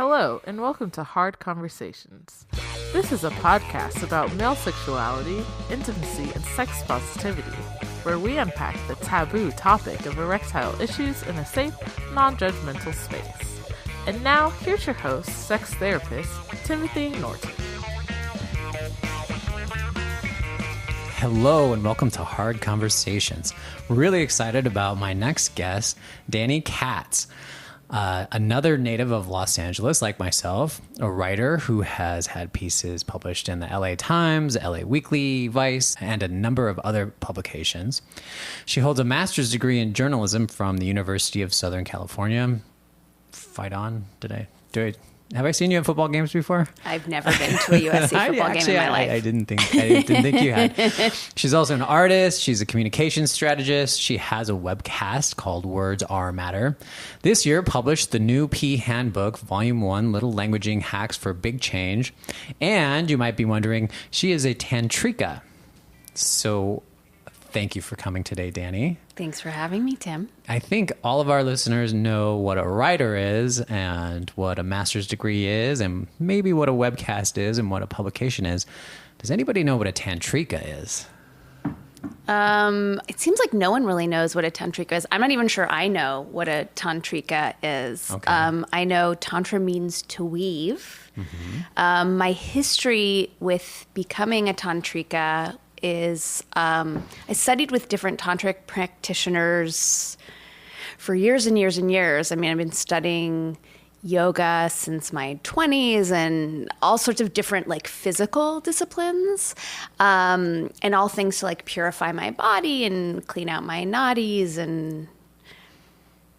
Hello, and welcome to Hard Conversations. This is a podcast about male sexuality, intimacy, and sex positivity, where we unpack the taboo topic of erectile issues in a safe, non-judgmental space. And now, here's your host, sex therapist, Timothy Norton. Hello and welcome to Hard Conversations. We're really excited about my next guest, Dani Katz, another native of Los Angeles like myself, a writer who has had pieces published in the LA Times, LA Weekly, Vice, and a number of other publications. She holds a master's degree in journalism from the University of Southern California. Fight on, have I seen you at football games before? I've never been to a USC football game in my life. I didn't think you had. She's also an artist. She's a communications strategist. She has a webcast called Words Are Matter. This year published the new P Handbook, Volume 1, Little Languaging Hacks for Big Change. And you might be wondering, she is a Tantrica. So thank you for coming today, Dani. Thanks for having me, Tim. I think all of our listeners know what a writer is and what a master's degree is and maybe what a webcast is and what a publication is. Does anybody know what a Tantrica is? It seems like no one really knows what a Tantrica is. I'm not even sure I know what a Tantrica is. Okay. I know Tantra means to weave. Mm-hmm. My history with becoming a Tantrica is I studied with different tantric practitioners for years and years and years. I mean, I've been studying yoga since my 20s and all sorts of different like physical disciplines, and all things to like purify my body and clean out my nadis and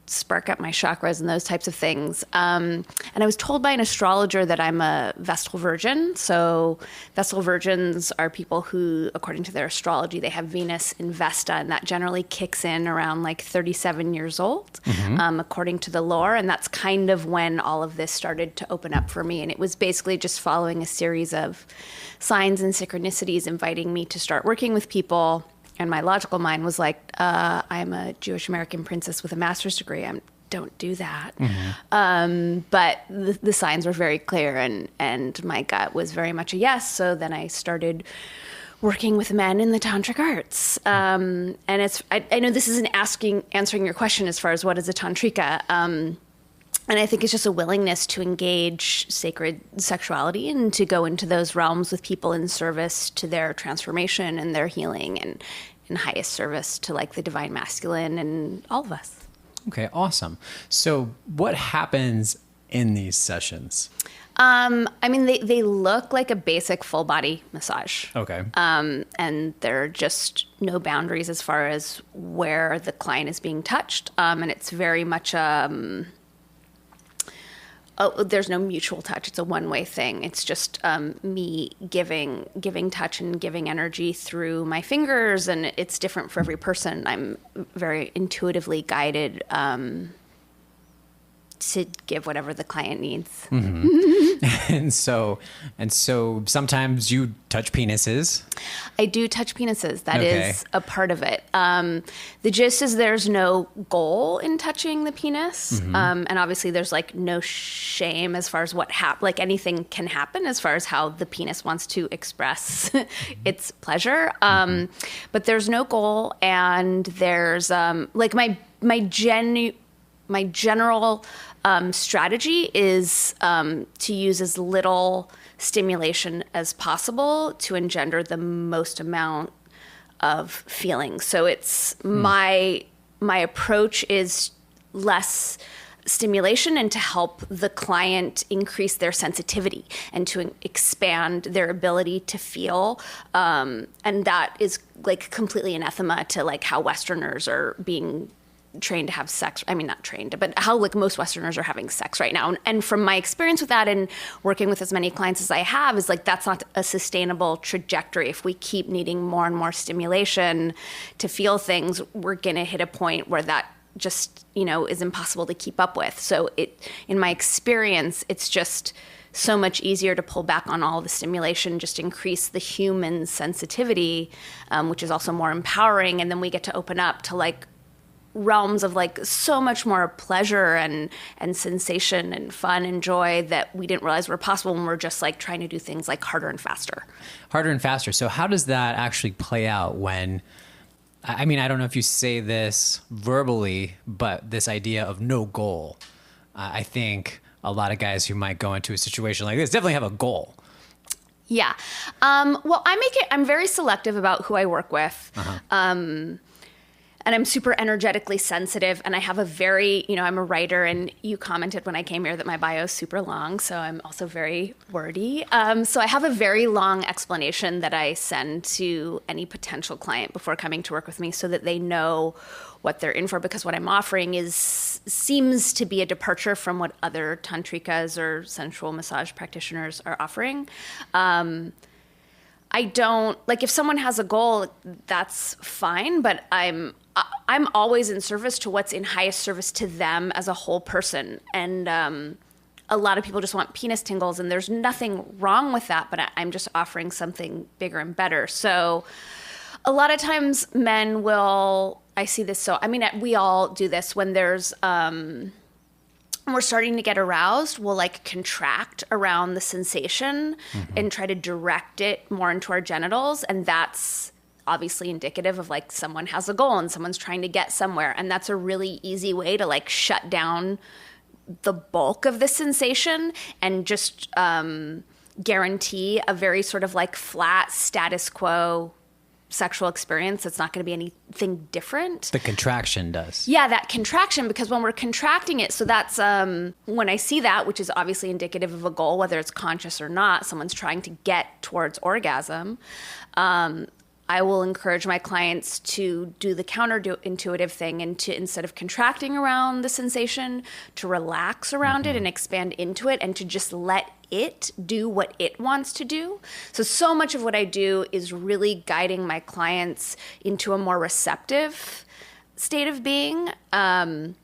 spark up my chakras and those types of things. And I was told by an astrologer that I'm a Vestal Virgin. So Vestal Virgins are people who, according to their astrology, they have Venus in Vesta, and that generally kicks in around like 37 years old, according to the lore. And that's kind of when all of this started to open up for me. And it was basically just following a series of signs and synchronicities inviting me to start working with people. And my logical mind was like, I'm a Jewish American princess with a master's degree. I don't do that. Mm-hmm. But the signs were very clear, and my gut was very much a yes. So then I started working with men in the tantric arts. And I know this isn't answering your question as far as what is a tantrika. And I think it's just a willingness to engage sacred sexuality and to go into those realms with people in service to their transformation and their healing, and in highest service to like the divine masculine and all of us. Okay, awesome. So what happens in these sessions? I mean, they look like a basic full body massage. Okay. And there are just no boundaries as far as where the client is being touched. And it's very much there's no mutual touch. It's a one-way thing. It's just me giving touch and giving energy through my fingers, and it's different for every person. I'm very intuitively guided to give whatever the client needs. Mm-hmm. and so sometimes you touch penises. I do touch penises. That is a part of it. The gist is there's no goal in touching the penis. Mm-hmm. And obviously there's like no shame as far as what like anything can happen as far as how the penis wants to express its pleasure. But there's no goal, and there's like my general strategy is to use as little stimulation as possible to engender the most amount of feeling. So it's my approach is less stimulation and to help the client increase their sensitivity and to expand their ability to feel. And that is like completely anathema to like how Westerners are being trained to have sex. I mean, not trained, but how like most Westerners are having sex right now. And from my experience with that and working with as many clients as I have, is like, that's not a sustainable trajectory. If we keep needing more and more stimulation to feel things, we're going to hit a point where that just, is impossible to keep up with. So in my experience, it's just so much easier to pull back on all the stimulation, just increase the human sensitivity, which is also more empowering. And then we get to open up to like realms of like so much more pleasure and sensation and fun and joy that we didn't realize were possible when we're just like trying to do things like harder and faster. Harder and faster. So how does that actually play out when, I mean, I don't know if you say this verbally, but this idea of no goal. I think a lot of guys who might go into a situation like this definitely have a goal. Yeah. Well, I'm very selective about who I work with. And I'm super energetically sensitive, and I have a very, I'm a writer, and you commented when I came here that my bio is super long, so I'm also very wordy. So I have a very long explanation that I send to any potential client before coming to work with me so that they know what they're in for, because what I'm offering seems to be a departure from what other tantricas or sensual massage practitioners are offering. I don't, like, if someone has a goal, that's fine, but I'm always in service to what's in highest service to them as a whole person. And a lot of people just want penis tingles, and there's nothing wrong with that, but I'm just offering something bigger and better. So a lot of times men will, I see this, so, I mean, we all do this when there's, we're starting to get aroused, we'll like contract around the sensation and try to direct it more into our genitals. And that's obviously indicative of like someone has a goal and someone's trying to get somewhere. And that's a really easy way to like shut down the bulk of the sensation and just guarantee a very sort of like flat status quo sexual experience. It's not going to be anything different. The contraction does. Yeah, that contraction, because when we're contracting it, so that's when I see that, which is obviously indicative of a goal, whether it's conscious or not, someone's trying to get towards orgasm. I will encourage my clients to do the counterintuitive thing and to, instead of contracting around the sensation, to relax around it and expand into it and to just let it do what it wants to do. So much of what I do is really guiding my clients into a more receptive state of being, and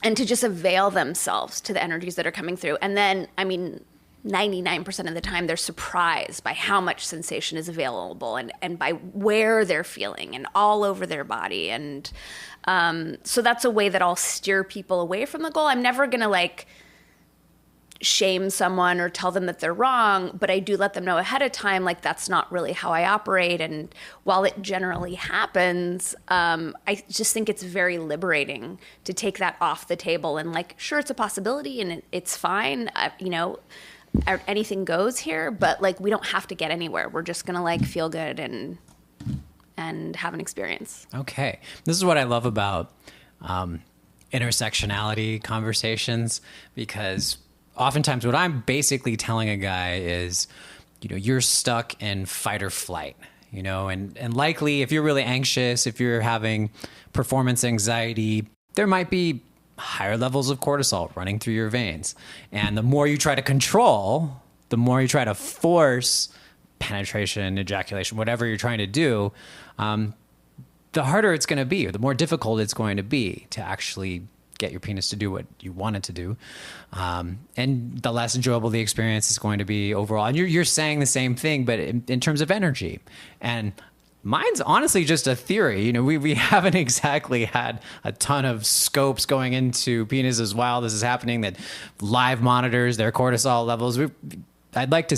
to just avail themselves to the energies that are coming through. And then, I mean, 99% of the time they're surprised by how much sensation is available and by where they're feeling and all over their body. And so that's a way that I'll steer people away from the goal. I'm never going to like shame someone or tell them that they're wrong, but I do let them know ahead of time, like, that's not really how I operate. And while it generally happens, I just think it's very liberating to take that off the table and like, sure, it's a possibility and it's fine. Anything goes here, but like, we don't have to get anywhere. We're just going to like feel good and have an experience. Okay. This is what I love about intersectionality conversations, because oftentimes what I'm basically telling a guy is, you're stuck in fight or flight, and likely if you're really anxious, if you're having performance anxiety, there might be higher levels of cortisol running through your veins. And the more you try to control, the more you try to force penetration, ejaculation, whatever you're trying to do, the harder it's going to be, or the more difficult it's going to be to actually get your penis to do what you want it to do. And the less enjoyable the experience is going to be overall. And you're saying the same thing, but in terms of energy. And mine's honestly just a theory. We haven't exactly had a ton of scopes going into penises while this is happening that live monitors their cortisol levels. I'd like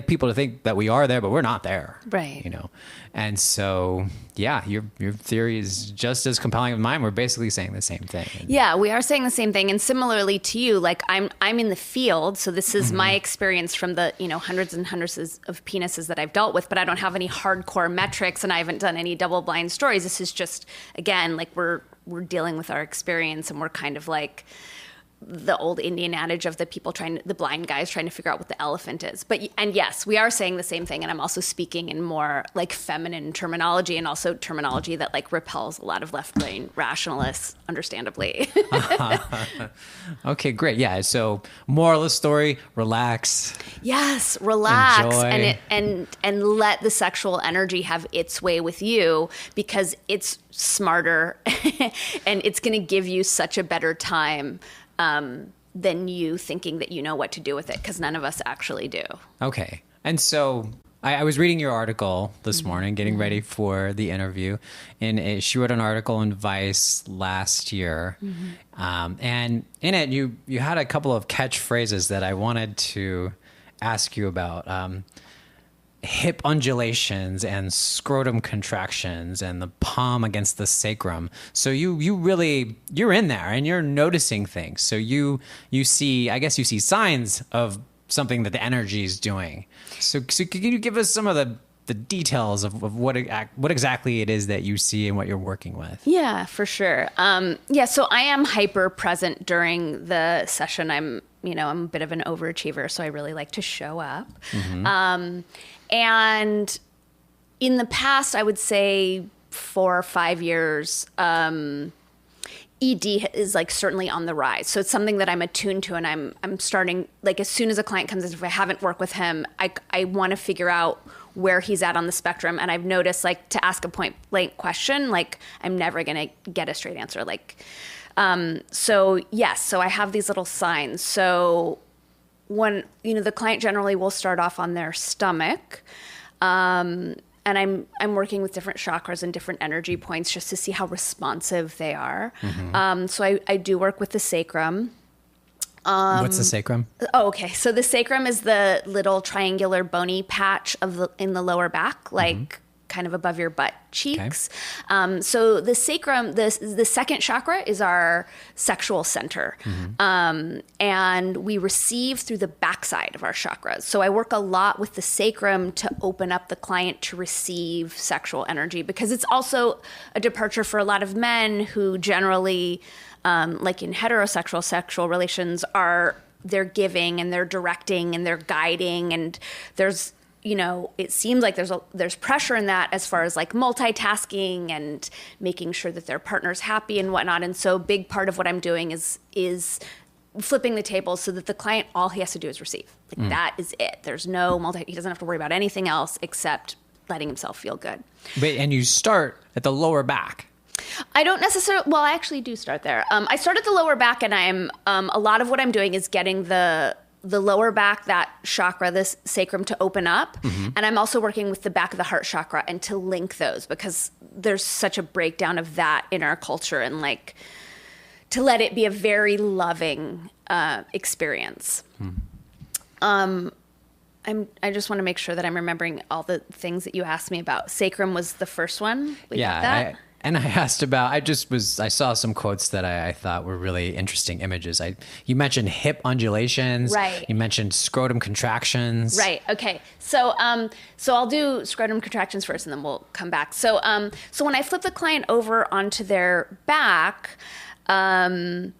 people to think that we are there, but we're not there. Right. And so, yeah, your theory is just as compelling as mine. We're basically saying the same thing. Yeah, we are saying the same thing. And similarly to you, like I'm in the field. So this is my experience from the, hundreds and hundreds of penises that I've dealt with, but I don't have any hardcore metrics and I haven't done any double blind stories. This is just, again, like we're dealing with our experience, and we're kind of like the old Indian adage of the blind guys trying to figure out what the elephant is. And yes, we are saying the same thing. And I'm also speaking in more like feminine terminology, and also terminology that like repels a lot of left-brain rationalists, understandably. Okay, great. Yeah. So moral of the story, relax. Yes. Relax. Enjoy. And let the sexual energy have its way with you, because it's smarter and it's going to give you such a better time than you thinking that you know what to do with it, because none of us actually do. Okay. And so I was reading your article this morning, getting ready for the interview, and she wrote an article in Vice last year. And in it, you had a couple of catchphrases that I wanted to ask you about. Hip undulations and scrotum contractions and the palm against the sacrum. So you're in there and you're noticing things. So you see, I guess you see signs of something that the energy is doing. So can you give us some of the details of what exactly it is that you see and what you're working with? Yeah, for sure. So I am hyper present during the session. I'm a bit of an overachiever, so I really like to show up. And in the past, I would say 4 or 5 years, ED is like certainly on the rise. So it's something that I'm attuned to, and I'm starting, like, as soon as a client comes in, if I haven't worked with him, I want to figure out where he's at on the spectrum. And I've noticed, like, to ask a point blank question, like, I'm never going to get a straight answer. Like, so I have these little signs. So when, the client generally will start off on their stomach, and I'm working with different chakras and different energy points just to see how responsive they are. So I do work with the sacrum. What's the sacrum? Oh, okay. So the sacrum is the little triangular bony patch in the lower back, like kind of above your butt cheeks. Okay. So the sacrum, the second chakra is our sexual center. And we receive through the backside of our chakras. So I work a lot with the sacrum to open up the client to receive sexual energy, because it's also a departure for a lot of men who generally, like in heterosexual sexual relations, they're giving and they're directing and they're guiding, and there's, it seems like there's pressure in that as far as like multitasking and making sure that their partner's happy and whatnot. And so a big part of what I'm doing is flipping the table so that the client, all he has to do is receive. Like that is it. There's no he doesn't have to worry about anything else except letting himself feel good. And you start at the lower back. I don't necessarily, well, I actually do start there. I start at the lower back, and I'm, a lot of what I'm doing is getting the lower back, that chakra, this sacrum, to open up. And I'm also working with the back of the heart chakra and to link those, because there's such a breakdown of that in our culture, and like to let it be a very loving experience. I just want to make sure that I'm remembering all the things that you asked me about. Sacrum was the first one. We got that? And I asked about, I saw some quotes that I thought were really interesting images. You mentioned hip undulations. Right. You mentioned scrotum contractions. Right. Okay. So I'll do scrotum contractions first, and then we'll come back. So when I flip the client over onto their back, then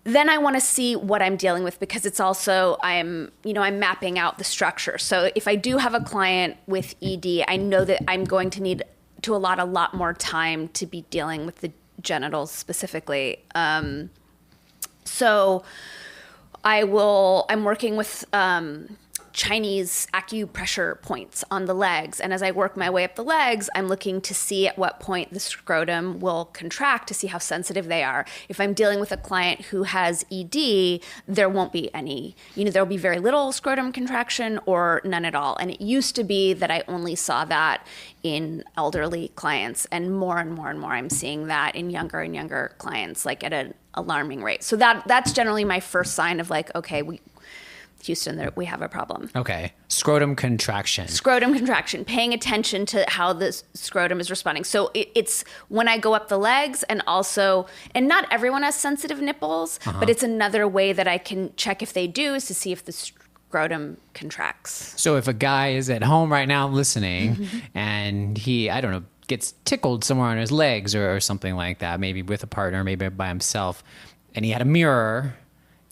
I want to see what I'm dealing with, because it's also, I'm mapping out the structure. So if I do have a client with ED, I know that I'm going to need to allot a lot more time to be dealing with the genitals specifically. So I'm working with Chinese acupressure points on the legs. And as I work my way up the legs, I'm looking to see at what point the scrotum will contract to see how sensitive they are. If I'm dealing with a client who has ED, there won't be any, there'll be very little scrotum contraction or none at all. And it used to be that I only saw that in elderly clients, and more I'm seeing that in younger and younger clients, like at an alarming rate. So that's generally my first sign of like, okay, Houston, we have a problem. Okay. Scrotum contraction. Scrotum contraction, paying attention to how the scrotum is responding. So it's when I go up the legs, and not everyone has sensitive nipples, but it's another way that I can check if they do, is to see if the scrotum contracts. So if a guy is at home right now listening and he, I don't know, gets tickled somewhere on his legs or something like that, maybe with a partner, maybe by himself, and he had a mirror,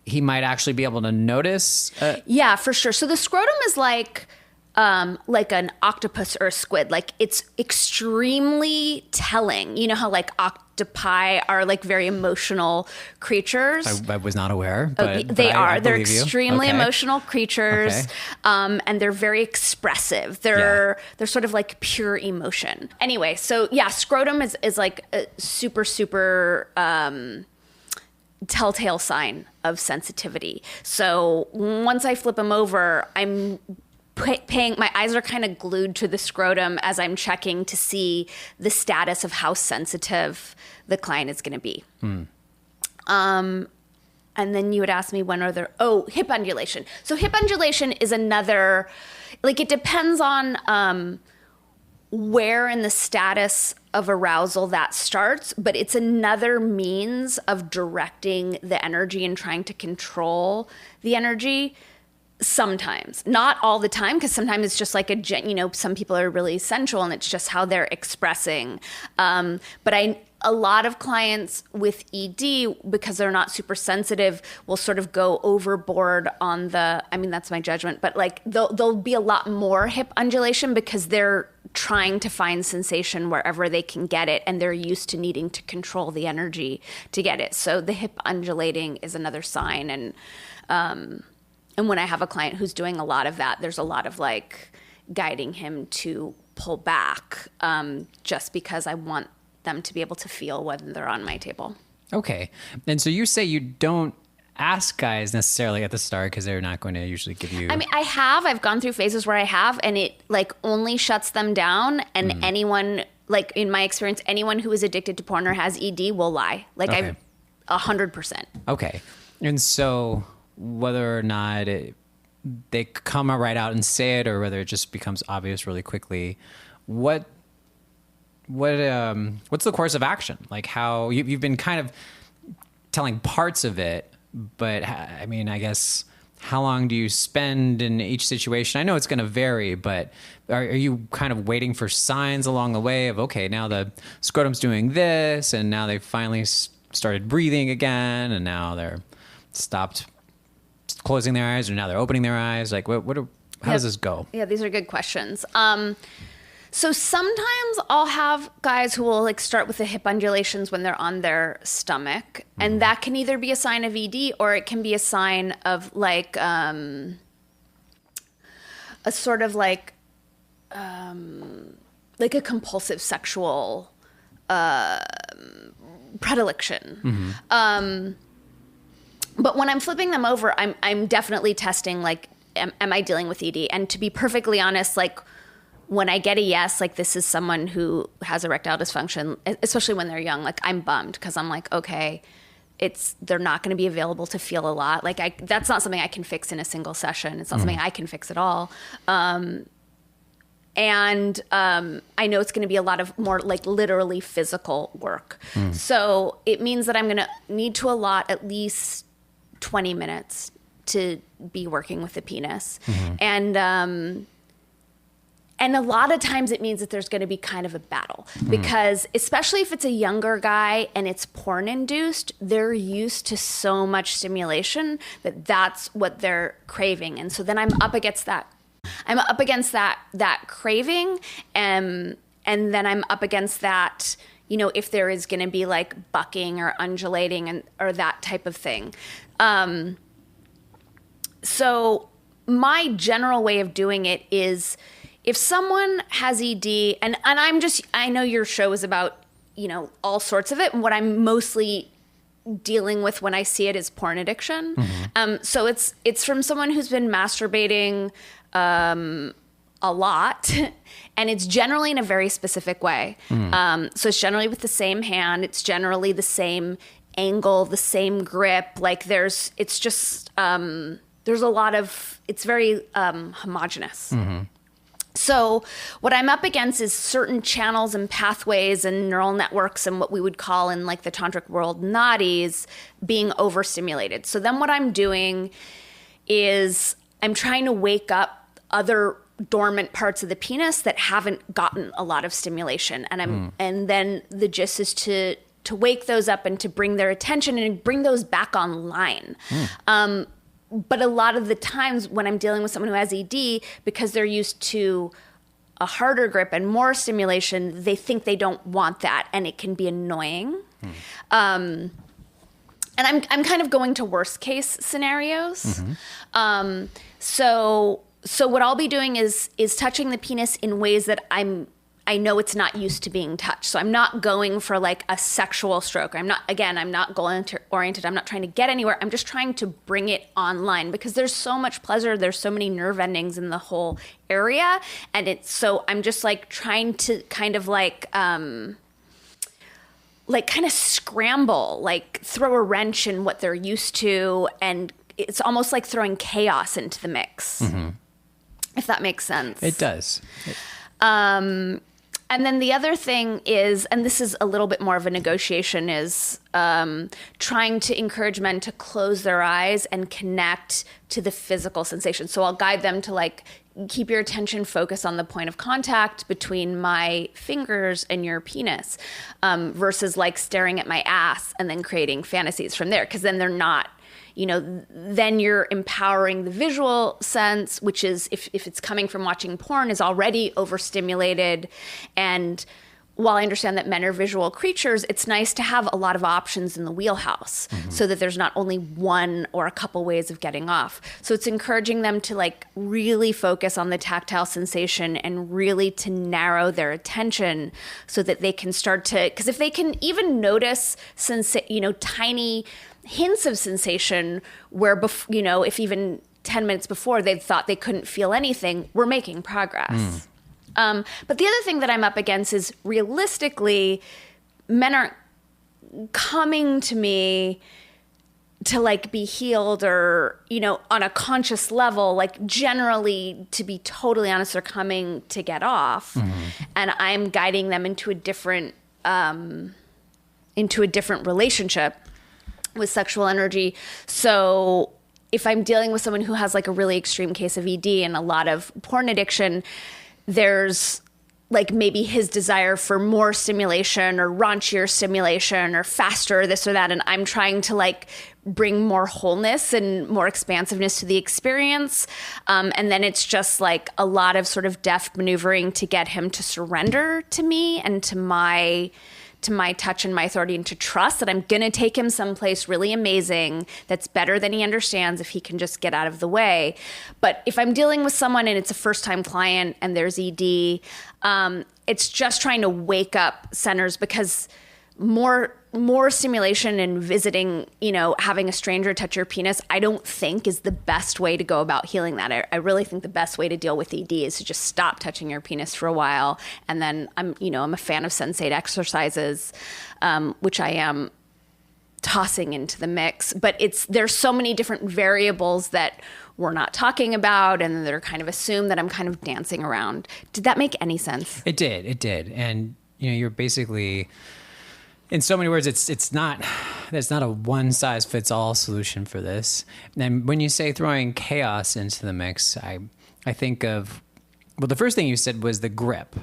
he might actually be able to notice. Yeah, for sure. So the scrotum is like an octopus or a squid. Like, it's extremely telling. You know how like octopi are like very emotional creatures? I was not aware, but they are. I They're believe you. extremely Okay. emotional creatures, and they're very expressive. They're sort of like pure emotion. Anyway, so yeah, scrotum is like a super telltale sign of sensitivity. So once I flip them over, I'm my eyes are kind of glued to the scrotum as I'm checking to see the status of how sensitive the client is going to be. And then you would ask me when are there, hip undulation. So hip undulation is another, like it depends on where in the status of arousal that starts, but it's another means of directing the energy and trying to control the energy. Sometimes, not all the time, because sometimes it's just like some people are really sensual and it's just how they're expressing. But a lot of clients with ED, because they're not super sensitive, will sort of go overboard on that's my judgment, but like there'll be a lot more hip undulation because they're trying to find sensation wherever they can get it, and they're used to needing to control the energy to get it. So the hip undulating is another sign. And when I have a client who's doing a lot of that, there's a lot of like guiding him to pull back, just because I want them to be able to feel when they're on my table. Okay. And so you say you don't ask guys necessarily at the start because they're not going to usually give you... I mean, I've gone through phases where I have, and it like only shuts them down. And anyone, like in my experience, anyone who is addicted to porn or has ED will lie. Like Okay. 100%. Okay. And so whether or not they come right out and say it, or whether it just becomes obvious really quickly, what's the course of action? Like how you've been kind of telling parts of it, but I mean, I guess how long do you spend in each situation? I know it's going to vary, but are you kind of waiting for signs along the way of, okay, now the scrotum's doing this, and now they finally started breathing again, and now they're stopped closing their eyes, or now they're opening their eyes? Like how does this go? Yeah, these are good questions. So sometimes I'll have guys who will like start with the hip undulations when they're on their stomach, and that can either be a sign of ED or it can be a sign of like a sort of like a compulsive sexual predilection. But when I'm flipping them over, I'm definitely testing like, am I dealing with ED? And to be perfectly honest, like when I get a yes, like this is someone who has erectile dysfunction, especially when they're young, like I'm bummed because I'm like, okay, they're not going to be available to feel a lot. Like that's not something I can fix in a single session. It's not something I can fix at all. And I know it's going to be a lot of more like literally physical work. So it means that I'm going to need to allot at least 20 minutes to be working with the penis. And a lot of times it means that there's going to be kind of a battle because especially if it's a younger guy and it's porn induced, they're used to so much stimulation that's what they're craving. And so then I'm up against that craving. And then I'm up against that, if there is going to be like bucking or undulating or that type of thing. So my general way of doing it is if someone has ED, and I know your show is about, all sorts of it. And what I'm mostly dealing with when I see it is porn addiction. So it's from someone who's been masturbating a lot, and it's generally in a very specific way. So it's generally with the same hand. It's generally the same angle, the same grip. Like there's a lot of, it's very homogenous. So what I'm up against is certain channels and pathways and neural networks and what we would call in like the tantric world nadis being overstimulated. So then what I'm doing is I'm trying to wake up other dormant parts of the penis that haven't gotten a lot of stimulation. And then the gist is to wake those up and to bring their attention and bring those back online. But a lot of the times when I'm dealing with someone who has ED, because they're used to a harder grip and more stimulation, they think they don't want that, and it can be annoying. And I'm kind of going to worst case scenarios. So what I'll be doing is touching the penis in ways that I'm I know it's not used to being touched. So I'm not going for like a sexual stroke. I'm not goal oriented. I'm not trying to get anywhere. I'm just trying to bring it online because there's so much pleasure. There's so many nerve endings in the whole area. And so I'm just like trying to kind of like kind of scramble, like throw a wrench in what they're used to. And it's almost like throwing chaos into the mix, if that makes sense. It does. And then the other thing is, and this is a little bit more of a negotiation, is trying to encourage men to close their eyes and connect to the physical sensation. So I'll guide them to like, keep your attention focused on the point of contact between my fingers and your penis, versus like staring at my ass and then creating fantasies from there. Because then they're not, then you're empowering the visual sense, which is, if it's coming from watching porn, is already overstimulated. And while I understand that men are visual creatures, it's nice to have a lot of options in the wheelhouse so that there's not only one or a couple ways of getting off. So it's encouraging them to like really focus on the tactile sensation and really to narrow their attention so that they can start to, because if they can even notice tiny hints of sensation where, if even 10 minutes before they thought they couldn't feel anything, we're making progress. But the other thing that I'm up against is realistically, men aren't coming to me to like be healed or, on a conscious level. Like generally, to be totally honest, they're coming to get off, and I'm guiding them into a different relationship with sexual energy. So if I'm dealing with someone who has like a really extreme case of ED and a lot of porn addiction, there's like maybe his desire for more stimulation or raunchier stimulation or faster this or that. And I'm trying to like bring more wholeness and more expansiveness to the experience. And then it's just like a lot of sort of deft maneuvering to get him to surrender to me and to my touch and my authority, and to trust that I'm going to take him someplace really amazing that's better than he understands if he can just get out of the way. But if I'm dealing with someone and it's a first-time client and there's ED, it's just trying to wake up centers, because more stimulation and visiting, having a stranger touch your penis, I don't think is the best way to go about healing that. I really think the best way to deal with ED is to just stop touching your penis for a while. And then I'm a fan of sensate exercises, which I am tossing into the mix. But there's so many different variables that we're not talking about, and they're kind of assumed that I'm kind of dancing around. Did that make any sense? It did. And, you're basically... in so many words, there's not a one size fits all solution for this. And when you say throwing chaos into the mix, I think of, the first thing you said was the grip.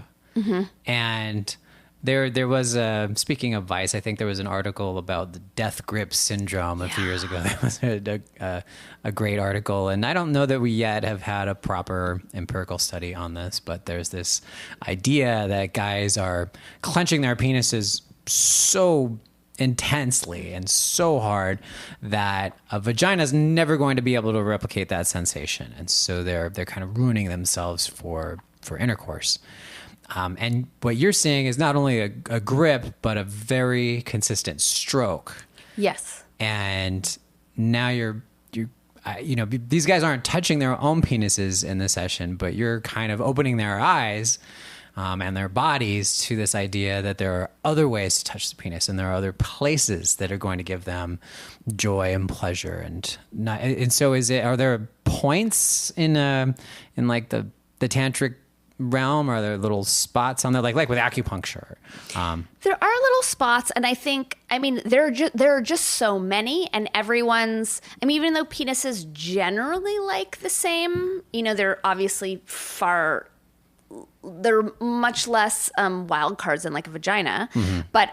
And there was speaking of Vice, I think there was an article about the death grip syndrome a few years ago. That was a great article. And I don't know that we yet have had a proper empirical study on this, but there's this idea that guys are clenching their penises so intensely and so hard that a vagina is never going to be able to replicate that sensation, and so they're kind of ruining themselves for intercourse. And what you're seeing is not only a grip, but a very consistent stroke. Yes. And now these guys aren't touching their own penises in the session, but you're kind of opening their eyes and their bodies to this idea that there are other ways to touch the penis, and there are other places that are going to give them joy and pleasure. And so are there points in like the tantric realm? Are there little spots on there, like with acupuncture? There are little spots, and I think, there are just so many, and everyone's, even though penises generally like the same, they're obviously they're much less wild cards than like a vagina, but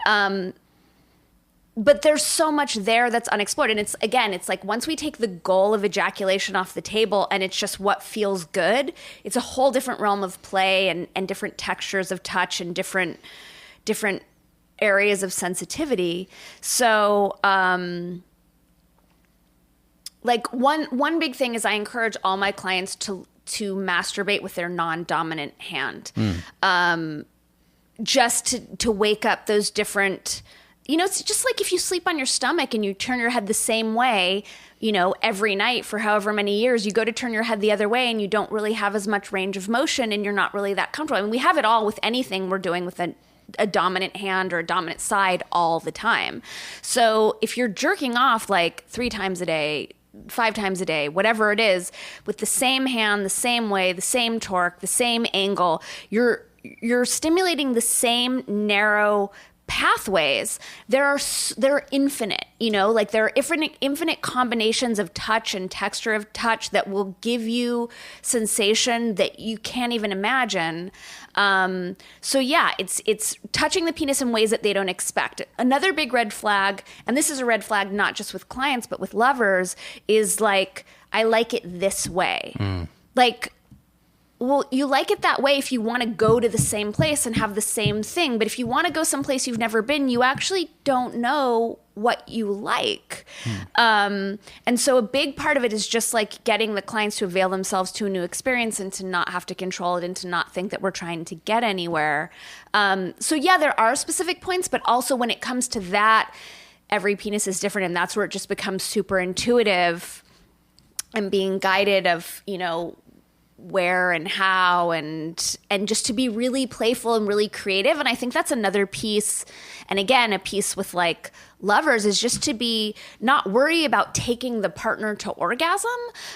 there's so much there that's unexplored. And it's like once we take the goal of ejaculation off the table and it's just what feels good, it's a whole different realm of play and different textures of touch and different areas of sensitivity. So, like one big thing is I encourage all my clients to masturbate with their non-dominant hand. just to wake up those different, it's just like if you sleep on your stomach and you turn your head the same way, every night for however many years, you go to turn your head the other way and you don't really have as much range of motion and you're not really that comfortable. I mean, we have it all with anything we're doing with a dominant hand or a dominant side all the time. So if you're jerking off like 3 times a day, 5 times a day, whatever it is, with the same hand, the same way, the same torque, the same angle, you're stimulating the same narrow pathways. They're infinite, like there are infinite combinations of touch and texture of touch that will give you sensation that you can't even imagine. So yeah, it's touching the penis in ways that they don't expect. Another big red flag, and this is a red flag not just with clients but with lovers, is like, I like it this way. Like, well, you like it that way if you want to go to the same place and have the same thing. But if you want to go someplace you've never been, you actually don't know what you like. And so a big part of it is just like getting the clients to avail themselves to a new experience and to not have to control it and to not think that we're trying to get anywhere. So yeah, there are specific points, but also when it comes to that, every penis is different. And that's where it just becomes super intuitive and being guided of, where and how and just to be really playful and really creative. And I think that's another piece. And again, a piece with like lovers is just to be not worry about taking the partner to orgasm,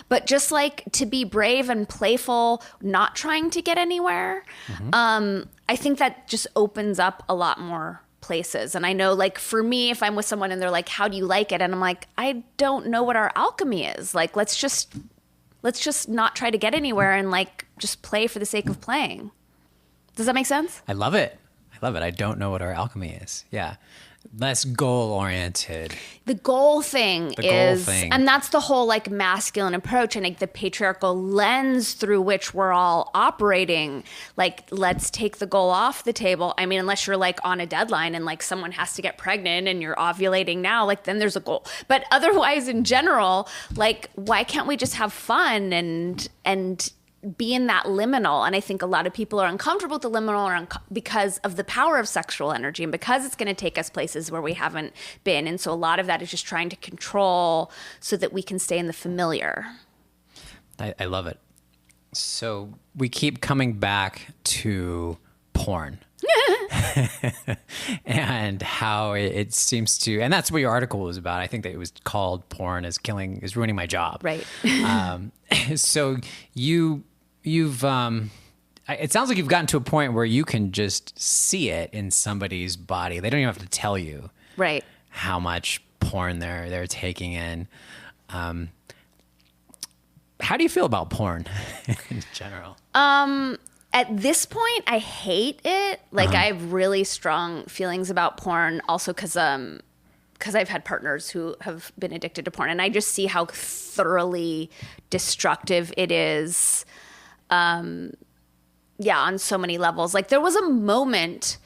but just like to be brave and playful, not trying to get anywhere. I think that just opens up a lot more places. And I know like for me, if I'm with someone and they're like, how do you like it? And I'm like, I don't know what our alchemy is. Like, let's just not try to get anywhere and like just play for the sake of playing. Does that make sense? I love it. I don't know what our alchemy is. Yeah. Less goal oriented. The goal thing and that's the whole like masculine approach and like the patriarchal lens through which we're all operating. Like, let's take the goal off the table. I mean, unless you're like on a deadline and like someone has to get pregnant and you're ovulating now, like then there's a goal. But otherwise in general, like why can't we just have fun and be in that liminal? And I think a lot of people are uncomfortable with the liminal because of the power of sexual energy and because it's going to take us places where we haven't been. And so a lot of that is just trying to control so that we can stay in the familiar. I love it. So we keep coming back to porn. And how it seems to, and that's what your article was about. I think that it was called "Porn is Ruining My Job." Right. So you've it sounds like you've gotten to a point where you can just see it in somebody's body. They don't even have to tell you, right, how much porn they're taking in. How do you feel about porn in general? At this point, I hate it. Like, I have really strong feelings about porn also because I've had partners who have been addicted to porn, and I just see how thoroughly destructive it is. On so many levels. Like, there was a moment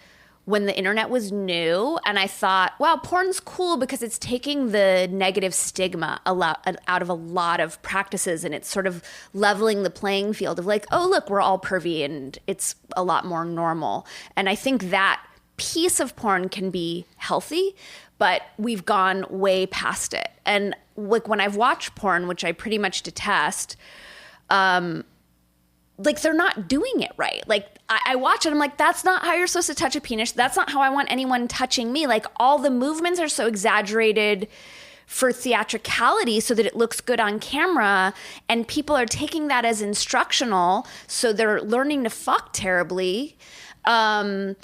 when the internet was new and I thought, wow, porn's cool because it's taking the negative stigma out of a lot of practices, and it's sort of leveling the playing field of like, oh, look, we're all pervy and it's a lot more normal. And I think that piece of porn can be healthy, but we've gone way past it. And like when I've watched porn, which I pretty much detest, like they're not doing it right. Like I watch it, I'm like, that's not how you're supposed to touch a penis. That's not how I want anyone touching me. Like all the movements are so exaggerated for theatricality so that it looks good on camera, and people are taking that as instructional, so they're learning to fuck terribly. And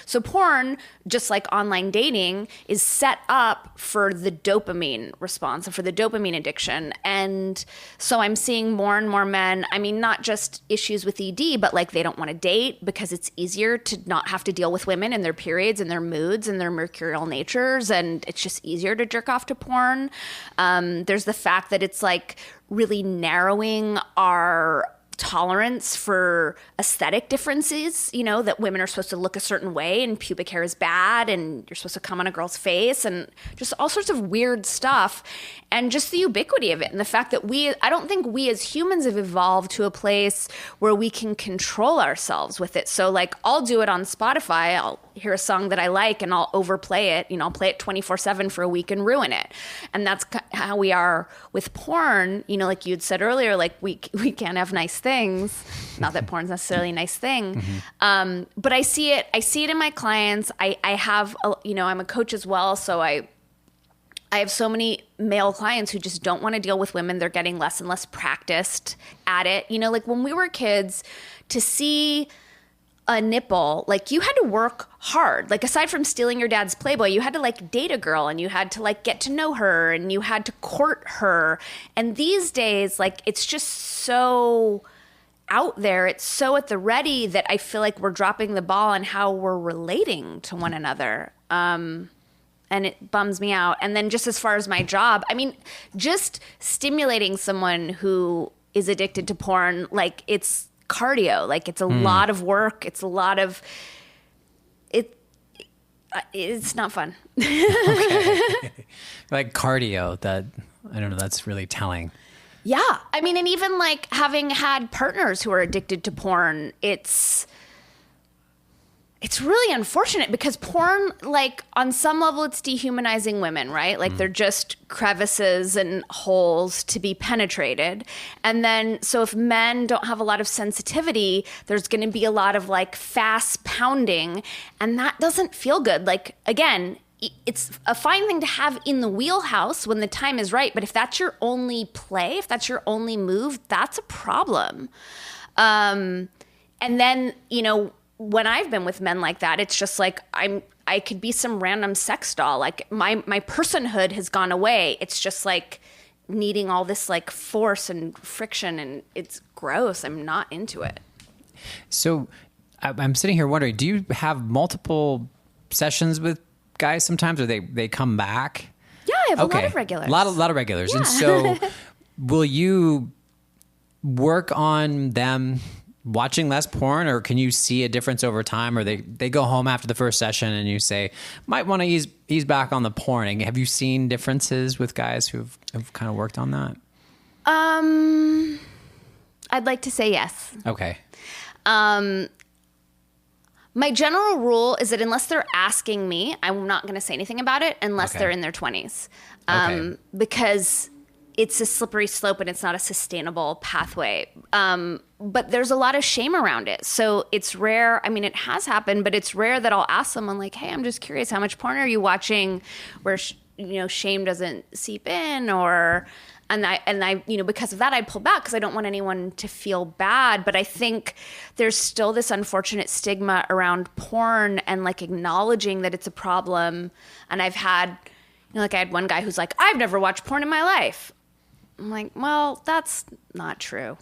so porn, just like online dating, is set up for the dopamine response and for the dopamine addiction. And so I'm seeing more and more men, I mean, not just issues with ED, but like they don't want to date because it's easier to not have to deal with women and their periods and their moods and their mercurial natures. And it's just easier to jerk off to porn. There's the fact that it's like really narrowing our tolerance for aesthetic differences, that women are supposed to look a certain way and pubic hair is bad and you're supposed to come on a girl's face and just all sorts of weird stuff. And just the ubiquity of it and the fact that I don't think we as humans have evolved to a place where we can control ourselves with it. So like I'll do it on Spotify. I'll hear a song that I like and I'll overplay it. I'll play it 24/7 for a week and ruin it. And that's how we are with porn. Like you'd said earlier, like we can't have nice things. Not that porn's necessarily a nice thing. But I see it in my clients. I have, I'm a coach as well. So I have so many male clients who just don't want to deal with women. They're getting less and less practiced at it. Like when we were kids, to see a nipple, like you had to work hard. Like aside from stealing your dad's Playboy, you had to like date a girl and you had to like get to know her and you had to court her. And these days, like it's just so out there. It's so at the ready that I feel like we're dropping the ball on how we're relating to one another. And it bums me out. And then just as far as my job, I mean, just stimulating someone who is addicted to porn, like it's cardio, like it's a lot of work. It's a lot of it's not fun. Okay. Like cardio, that I don't know, that's really telling. Yeah. I mean, and even like having had partners who are addicted to porn, it's really unfortunate because porn, like on some level, it's dehumanizing women, right? Like they're just crevices and holes to be penetrated. And then, so if men don't have a lot of sensitivity, there's going to be a lot of like fast pounding and that doesn't feel good. Like, again, it's a fine thing to have in the wheelhouse when the time is right. But if that's your only play, if that's your only move, that's a problem. And then, when I've been with men like that, it's just like I could be some random sex doll. Like my personhood has gone away. It's just like needing all this like force and friction, and it's gross. I'm not into it. So I'm sitting here wondering, do you have multiple sessions with guys sometimes, or they come back? Yeah, I have a lot of regulars. A lot of regulars. Yeah. And so will you work on them watching less porn, or can you see a difference over time, or they go home after the first session and you say, might want to ease back on the porn? And have you seen differences with guys who've kind of worked on that? I'd like to say yes. Okay. My general rule is that unless they're asking me, I'm not going to say anything about it unless Okay. they're in their 20s. Okay. Because it's a slippery slope and it's not a sustainable pathway. But there's a lot of shame around it. So it's rare. I mean, it has happened, but it's rare that I'll ask someone like, hey, I'm just curious, how much porn are you watching where, shame doesn't seep in, and I, because of that, I pull back because I don't want anyone to feel bad. But I think there's still this unfortunate stigma around porn and like acknowledging that it's a problem. And I've had, I had one guy who's like, I've never watched porn in my life. I'm like, well, that's not true.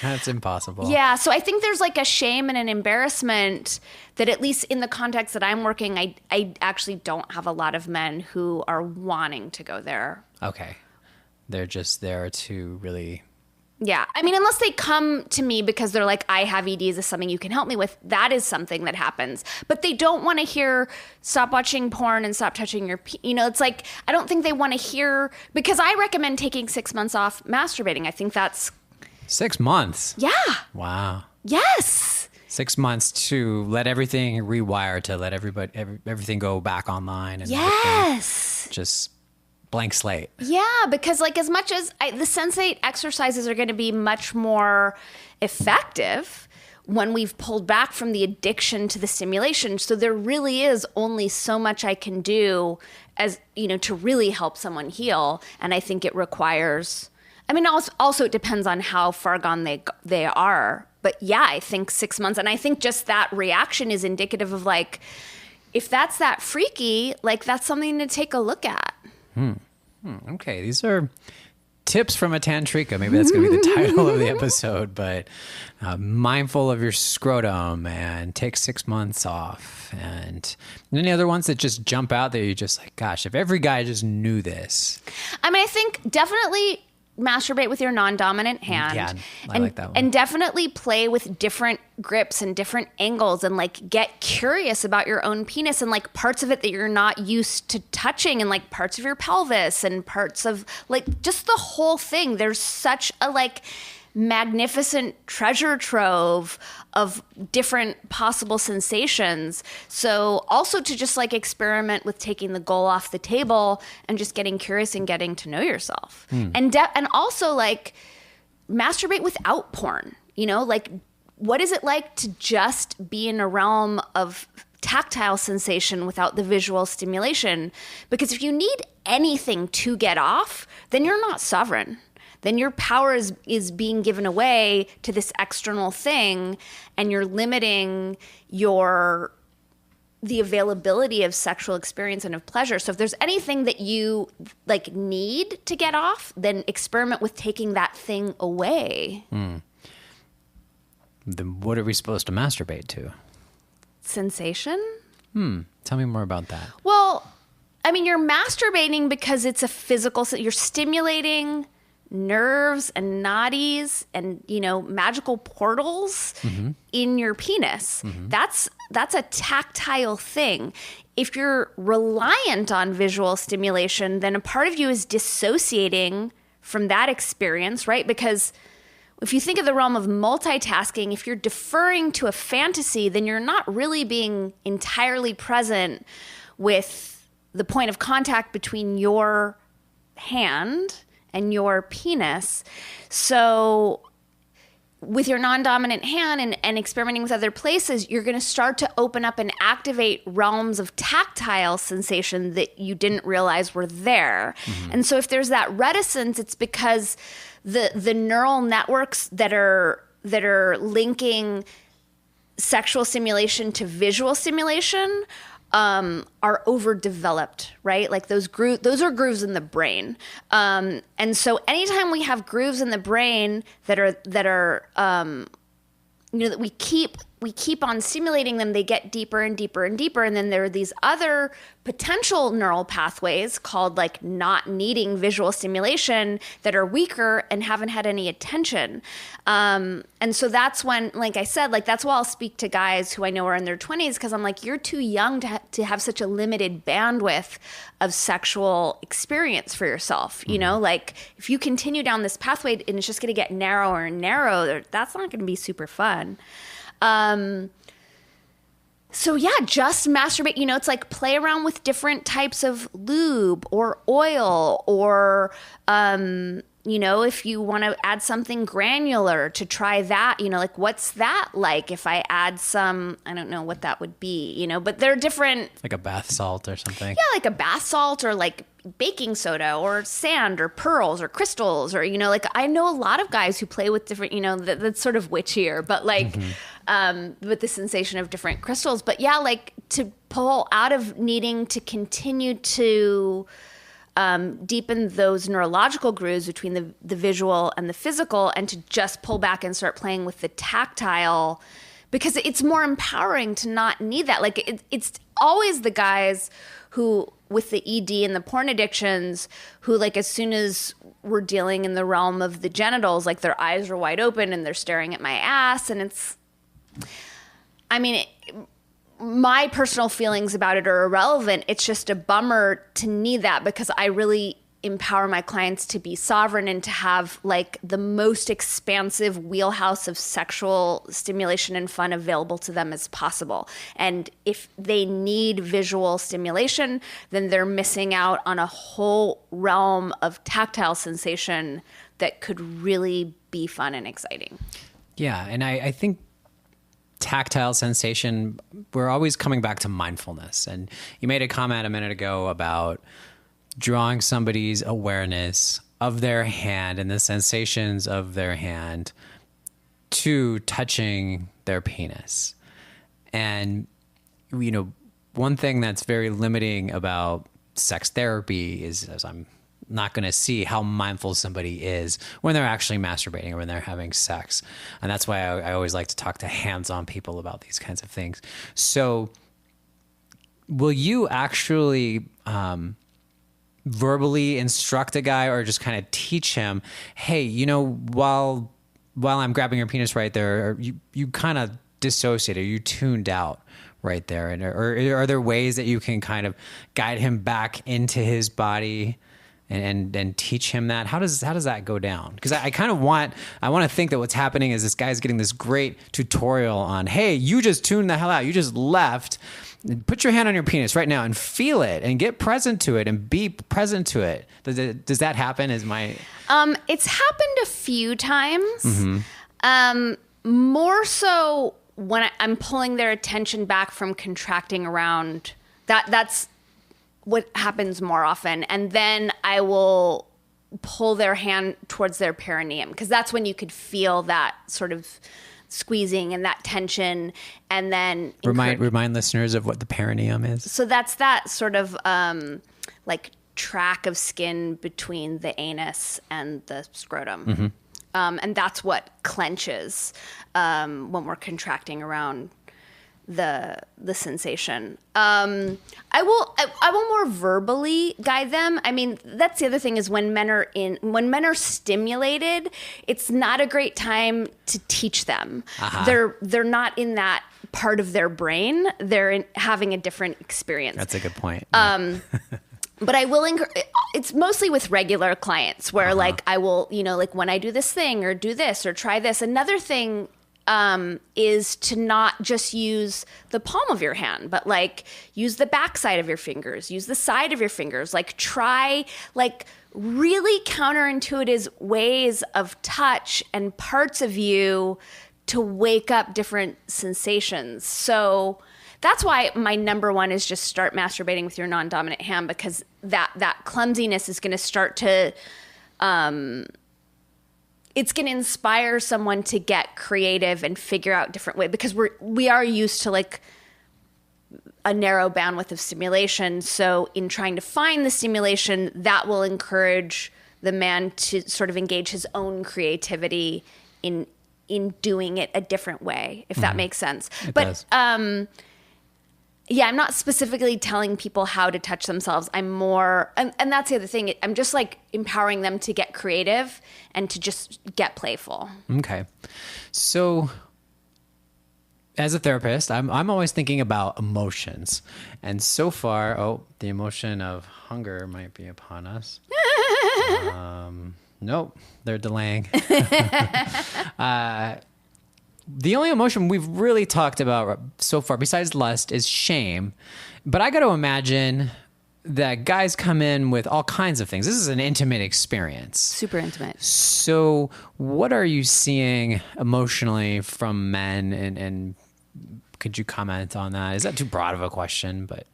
That's impossible. Yeah. So I think there's like a shame and an embarrassment that, at least in the context that I'm working, I actually don't have a lot of men who are wanting to go there. Okay. They're just there to really... Yeah. I mean, unless they come to me because they're like, I have ED, is this something you can help me with? That is something that happens. But they don't want to hear, stop watching porn and stop touching your it's like, I don't think they want to hear, because I recommend taking 6 months off masturbating. I think that's... 6 months? Yeah. Wow. Yes. 6 months to let everything rewire, to let everything go back online. And yes. Just... blank slate. Yeah, because like as much as the sensate exercises are going to be much more effective when we've pulled back from the addiction to the stimulation. So there really is only so much I can do as, to really help someone heal. And I think it requires, also it depends on how far gone they are. But yeah, I think 6 months. And I think just that reaction is indicative of like, if that's that freaky, like that's something to take a look at. Okay, these are tips from a Tantrica. Maybe that's going to be the title of the episode, but mindful of your scrotum and take 6 months off. And any other ones that just jump out there, you're just like, gosh, if every guy just knew this. I think definitely masturbate with your non-dominant hand. Yeah, I like that one. And definitely play with different grips and different angles and like get curious about your own penis and like parts of it that you're not used to touching and like parts of your pelvis and parts of like just the whole thing. There's such a like magnificent treasure trove of different possible sensations. So also to just like experiment with taking the goal off the table and just getting curious and getting to know yourself. And also like masturbate without porn, you know, like what is it like to just be in a realm of tactile sensation without the visual stimulation? Because if you need anything to get off, then you're not sovereign. Then your power is being given away to this external thing, and you're limiting the availability of sexual experience and of pleasure. So if there's anything that you like need to get off, then experiment with taking that thing away. Then what are we supposed to masturbate to? Sensation? Tell me more about that. Well, I mean, you're masturbating because it's a physical, you're stimulating nerves and nadis and, you know, magical portals in your penis. That's a tactile thing. If you're reliant on visual stimulation, then a part of you is dissociating from that experience, right? Because if you think of the realm of multitasking, if you're deferring to a fantasy, then you're not really being entirely present with the point of contact between your hand and your penis. So with your non-dominant hand and experimenting with other places, you're going to start to open up and activate realms of tactile sensation that you didn't realize were there. And so if there's that reticence, it's because the neural networks that are linking sexual stimulation to visual stimulation are overdeveloped, right? Like those are grooves in the brain. And so anytime we have grooves in the brain that are you know, that we keep on stimulating them, they get deeper and deeper and deeper. And then there are these other potential neural pathways called like not needing visual stimulation that are weaker and haven't had any attention. And so that's when, like I said, like that's why I'll speak to guys who I know are in their 20s, because I'm like, you're too young to have such a limited bandwidth of sexual experience for yourself. You know, like if you continue down this pathway and it's just going to get narrower and narrower, that's not going to be super fun. So yeah, just masturbate, you know, it's like play around with different types of lube or oil or, you know, if you want to add something granular to try that, you know, like what's that like if I add some, I don't know what that would be, you know, but there are different. Like a bath salt or something. Yeah, like a bath salt or like baking soda or sand or pearls or crystals or, you know, like I know a lot of guys who play with different, you know, that's sort of witchier, but like with the sensation of different crystals. But yeah, like to pull out of needing to continue to deepen those neurological grooves between the visual and the physical, and to just pull back and start playing with the tactile, because it's more empowering to not need that. Like it's always the guys who, with the ED and the porn addictions, who like as soon as we're dealing in the realm of the genitals, like their eyes are wide open and they're staring at my ass, and it's, I mean, my personal feelings about it are irrelevant. It's just a bummer to need that, because I really empower my clients to be sovereign and to have like the most expansive wheelhouse of sexual stimulation and fun available to them as possible. And if they need visual stimulation, then they're missing out on a whole realm of tactile sensation that could really be fun and exciting. Yeah, and I think tactile sensation, we're always coming back to mindfulness. And you made a comment a minute ago about drawing somebody's awareness of their hand and the sensations of their hand to touching their penis. And, you know, one thing that's very limiting about sex therapy is, as I'm not going to see how mindful somebody is when they're actually masturbating or when they're having sex. And that's why I always like to talk to hands-on people about these kinds of things. So will you actually verbally instruct a guy or just kind of teach him, hey, while I'm grabbing your penis right there, you kind of dissociated, you tuned out right there? And or are there ways that you can kind of guide him back into his body and teach him that? How does that go down? Because I want to think that what's happening is this guy's getting this great tutorial on, hey, you just tuned the hell out. You just left. Put your hand on your penis right now and feel it and get present to it and be present to it. Does that happen? It's happened a few times. More so when I'm pulling their attention back from contracting around. That's what happens more often. And then I will pull their hand towards their perineum, because that's when you could feel that sort of squeezing and that tension. And then remind listeners of what the perineum is. So that's that sort of like track of skin between the anus and the scrotum. And that's what clenches when we're contracting around the sensation. I will more verbally guide them. I mean, that's the other thing, is when men are stimulated, it's not a great time to teach them. They're not in that part of their brain. They're having a different experience. That's a good point. But I will it's mostly with regular clients where like I will, like when I do this thing or do this or try this. Another thing is to not just use the palm of your hand, but like use the backside of your fingers, use the side of your fingers, like try like really counterintuitive ways of touch and parts of you to wake up different sensations. So that's why my number one is just start masturbating with your non-dominant hand, because that clumsiness is going to start to, it's going to inspire someone to get creative and figure out different ways, because we are used to like a narrow bandwidth of stimulation. So in trying to find the stimulation, that will encourage the man to sort of engage his own creativity in doing it a different way, if that makes sense. It does. Yeah, I'm not specifically telling people how to touch themselves. I'm more, and that's the other thing. I'm just like empowering them to get creative and to just get playful. Okay. So as a therapist, I'm always thinking about emotions. And so far, the emotion of hunger might be upon us. Nope, they're delaying. The only emotion we've really talked about so far, besides lust, is shame. But I got to imagine that guys come in with all kinds of things. This is an intimate experience. Super intimate. So what are you seeing emotionally from men? And could you comment on that? Is that too broad of a question? But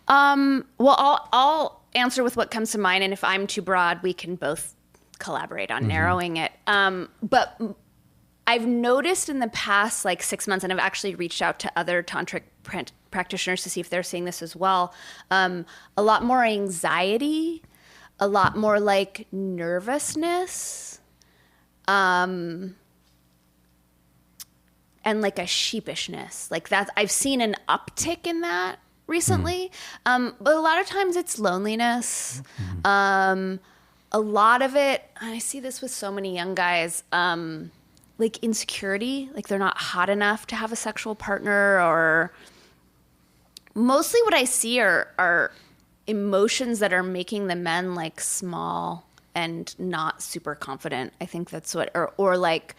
well, I'll answer with what comes to mind. And if I'm too broad, we can both collaborate on narrowing it. But I've noticed in the past like 6 months, and I've actually reached out to other tantric practitioners to see if they're seeing this as well. A lot more anxiety, a lot more like nervousness, and like a sheepishness. Like that, I've seen an uptick in that recently. But a lot of times it's loneliness. A lot of it, I see this with so many young guys, like insecurity, like they're not hot enough to have a sexual partner, or mostly what I see are emotions that are making the men like small and not super confident. I think that's what, or like,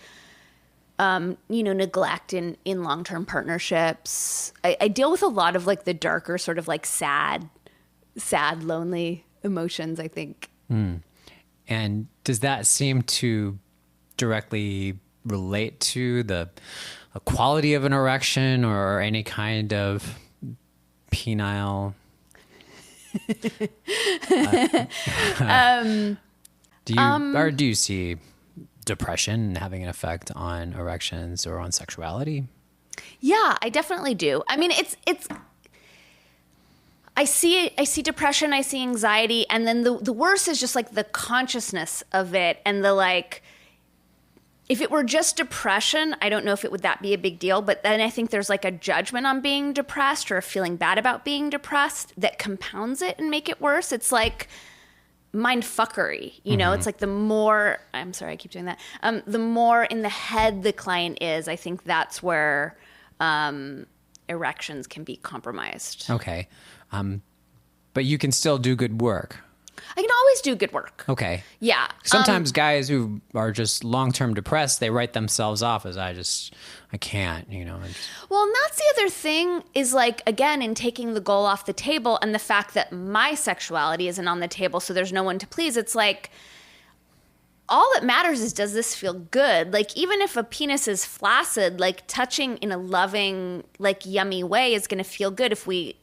neglect in long-term partnerships. I deal with a lot of like the darker sort of like sad, lonely emotions, I think. And does that seem to directly relate to the quality of an erection or any kind of penile? Do you see depression having an effect on erections or on sexuality? Yeah, I definitely do. I mean, it's I see depression, I see anxiety, and then the worst is just like the consciousness of it, and the like. If it were just depression, I don't know if that be a big deal, but then I think there's like a judgment on being depressed or a feeling bad about being depressed that compounds it and make it worse. It's like, mind fuckery. You know, it's like the more, I'm sorry, I keep doing that. The more in the head the client is, I think that's where erections can be compromised. Okay. But you can still do good work. I can always do good work. Okay. Yeah. Sometimes guys who are just long-term depressed, they write themselves off as I can't, you know. Well, and that's the other thing is like, again, in taking the goal off the table and the fact that my sexuality isn't on the table, so there's no one to please. It's like, all that matters is, does this feel good? Like, even if a penis is flaccid, like touching in a loving, like yummy way is going to feel good if we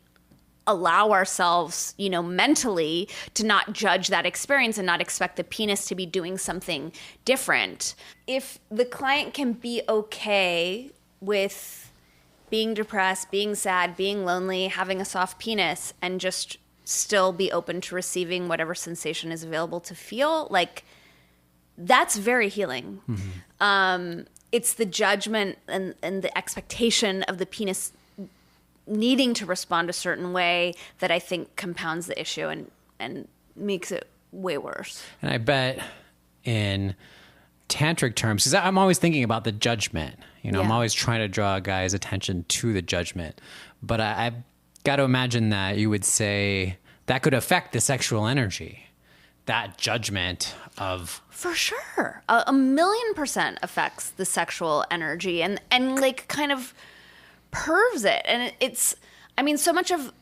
allow ourselves, you know, mentally to not judge that experience and not expect the penis to be doing something different. If the client can be okay with being depressed, being sad, being lonely, having a soft penis, and just still be open to receiving whatever sensation is available to feel, like, that's very healing. It's the judgment and the expectation of the penis needing to respond a certain way that I think compounds the issue and makes it way worse. And I bet in tantric terms, because I'm always thinking about the judgment, you know, I'm always trying to draw a guy's attention to the judgment. But I've got to imagine that you would say that could affect the sexual energy, that judgment of... For sure. 1,000,000% affects the sexual energy and like kind of pervs it. And it's, I mean, so much of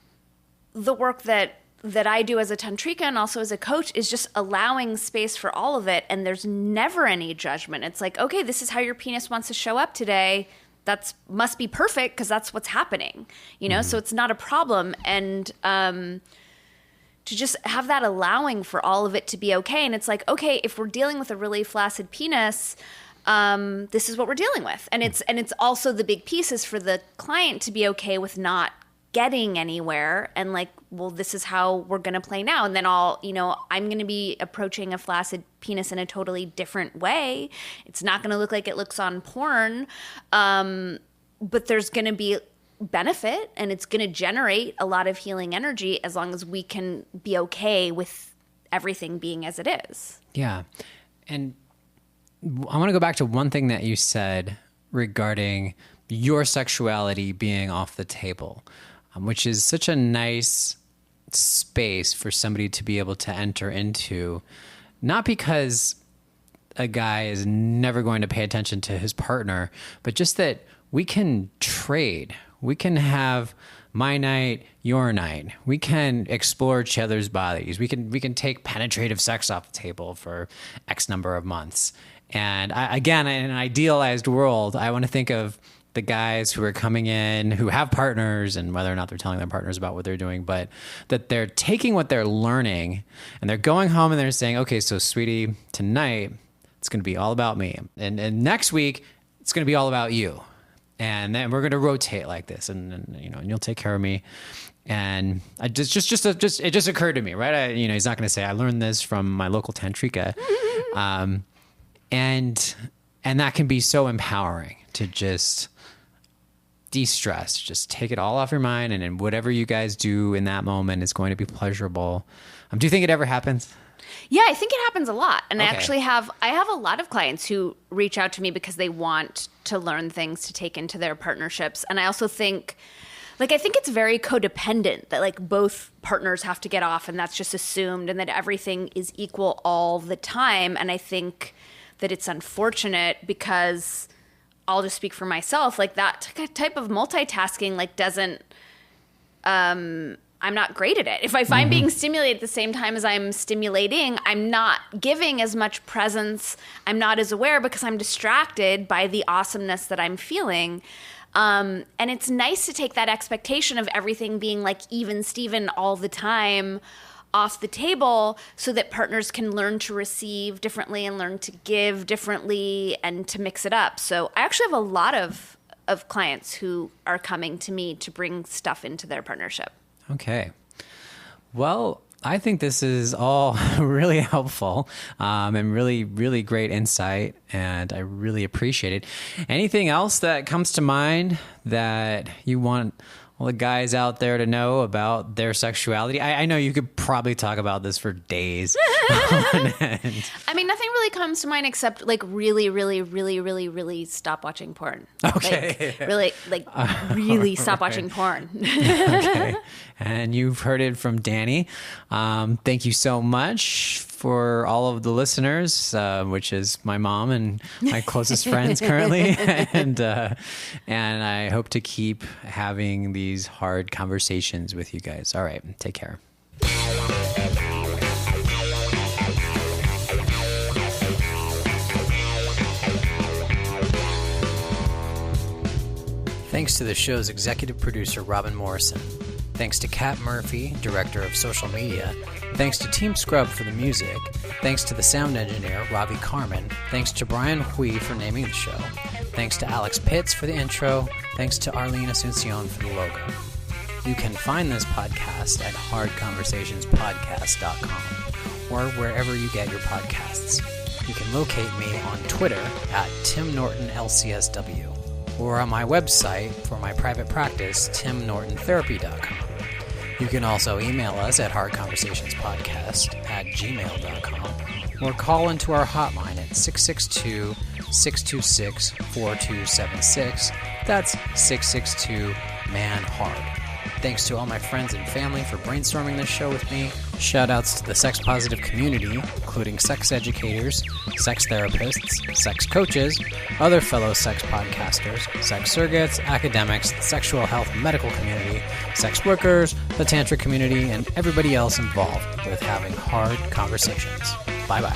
the work that I do as a tantrika and also as a coach is just allowing space for all of it. And there's never any judgment. It's like, okay, this is how your penis wants to show up today. That's must be perfect because that's what's happening, you know? So it's not a problem. And to just have that allowing for all of it to be okay. And it's like, okay, if we're dealing with a really flaccid penis, this is what we're dealing with. And it's also the big piece is for the client to be okay with not getting anywhere and like, well, this is how we're going to play now. And then I'm going to be approaching a flaccid penis in a totally different way. It's not going to look like it looks on porn. But there's going to be benefit and it's going to generate a lot of healing energy as long as we can be okay with everything being as it is. Yeah. And I want to go back to one thing that you said regarding your sexuality being off the table, which is such a nice space for somebody to be able to enter into, not because a guy is never going to pay attention to his partner, but just that we can trade. We can have my night, your night. We can explore each other's bodies. We can take penetrative sex off the table for X number of months. And again, in an idealized world, I want to think of the guys who are coming in, who have partners, and whether or not they're telling their partners about what they're doing, but that they're taking what they're learning and they're going home and they're saying, okay, so sweetie, tonight it's going to be all about me. And next week, it's going to be all about you. And then we're going to rotate like this, and you'll take care of me. And it just occurred to me, right? He's not going to say, I learned this from my local Tantrica. And that can be so empowering to just de-stress, just take it all off your mind. And then whatever you guys do in that moment is going to be pleasurable. Do you think it ever happens? Yeah, I think it happens a lot. And okay. I have a lot of clients who reach out to me because they want to learn things to take into their partnerships. And I also think, I think it's very codependent that like both partners have to get off and that's just assumed and that everything is equal all the time. And I think that it's unfortunate because I'll just speak for myself, like that type of multitasking like doesn't, I'm not great at it. If I'm being stimulated at the same time as I'm stimulating, I'm not giving as much presence. I'm not as aware because I'm distracted by the awesomeness that I'm feeling. And it's nice to take that expectation of everything being like even Steven all the time off the table so that partners can learn to receive differently and learn to give differently and to mix it up. So I actually have a lot of clients who are coming to me to bring stuff into their partnership. Okay. Well, I think this is all really helpful and really, really great insight, and I really appreciate it. Anything else that comes to mind that you want all the guys out there to know about their sexuality? I know you could probably talk about this for days. I mean, nothing really comes to mind except like really, really, really, really, really stop watching porn. Okay. Really stop watching porn. Okay. And you've heard it from Dani. Thank you so much for all of the listeners, which is my mom and my closest friends currently. And I hope to keep having these hard conversations with you guys. All right. Take care. Thanks to the show's executive producer, Robin Morrison. Thanks to Kat Murphy, director of social media. Thanks to Team Scrub for the music. Thanks to the sound engineer, Ravi Carmen. Thanks to Brian Hui for naming the show. Thanks to Alex Pitts for the intro. Thanks to Arlene Asuncion for the logo. You can find this podcast at hardconversationspodcast.com or wherever you get your podcasts. You can locate me on Twitter at TimNortonLCSW or on my website for my private practice, TimNortonTherapy.com. You can also email us at hardconversationspodcast@gmail.com or call into our hotline at 662-626-4276. That's 662-MAN-HARD. Thanks to all my friends and family for brainstorming this show with me. Shoutouts to the sex positive community, including sex educators, sex therapists, sex coaches, other fellow sex podcasters, sex surrogates, academics, the sexual health medical community, sex workers, the Tantric community, and everybody else involved with having hard conversations. Bye-bye.